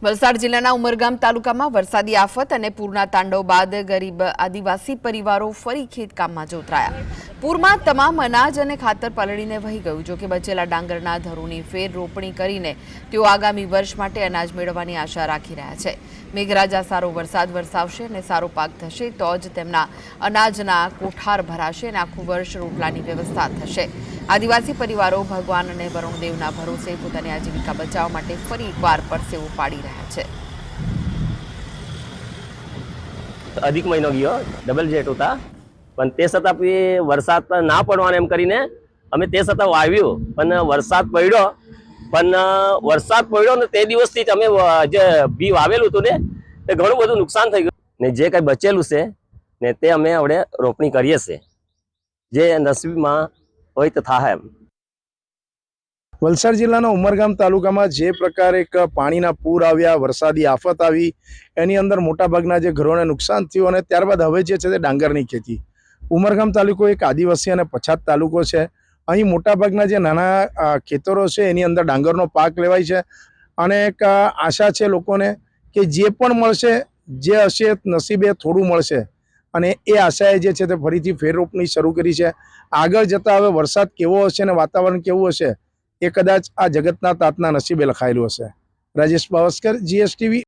વલસાડ જિલ્લાના ઉમરગામ તાલુકામાં વરસાદી આફત અને પૂરના તાંડવ બાદ ગરીબ આદિવાસી પરિવારો ફરી ખેતકામમાં જોતરાયા। પૂરમાં તમામ અનાજ અને ખાતર પલળીને વહી ગયું। જો કે બચેલા ડાંગરના ધરોની ફેર રોપણી કરીને તેઓ આગામી વર્ષ માટે અનાજ મેળવવાની આશા રાખી રહ્યા છે। મેઘરાજા સારો વરસાદ વરસાવશે અને સારો પાક થશે તો જ તેમના અનાજના કોઠાર ભરાશે અને આખું વર્ષ રોટલાની વ્યવસ્થા થશે। આદિવાસી પરિવારો ભગવાન અને વરુણદેવના ભરોસે પોતાની આજીવિકા બચાવવા માટે ફરી એકવાર પરસેવો પાડી રહ્યા છે। अधिक महीनो गयो डबल जेट होता पण ते छतां वरसाद ना पड़वाने एम करीने अमे ते छतां वाव्युं पण वरसाद पड्यो ने ते दिवसथी ज अमे जे बी वावेलुं हतुं ने ते घणुं बधुं नुकसान थई गयुं ने जे कांई बचेलुं छे ने ते अमे हवे रोपणी करीए छे जे नसीबमां होय तो थाय। वलसाड जिल्लाना उमरगाम तालुकामां जे प्रकार एक पाणीना पूर आव्या, वरसादी आफत आवी, एनी अंदर मोटा भागना जे घरोने नुकसान थयुं अने त्यारबाद हवे जे छे ते डांगरनी खेती। उमरगाम तालुको एक आदिवासी अने पछात तालुको छे। અહીં મોટા ભાગના જે નાના ખેતરો છે એની અંદર ડાંગરનો પાક લેવાય છે અને એક આશા છે લોકોને કે જે પણ મળશે, જે હશે નસીબે થોડું મળશે અને એ આશાએ જે છે તે ફરીથી ફેર રોપણી શરૂ કરી છે। આગળ જતા હવે વરસાદ કેવો હશે અને વાતાવરણ કેવું હશે એ કદાચ આ જગતના તાતના નસીબે લખાયેલું હશે। રાજેશ બાવસ્કર, GSTV।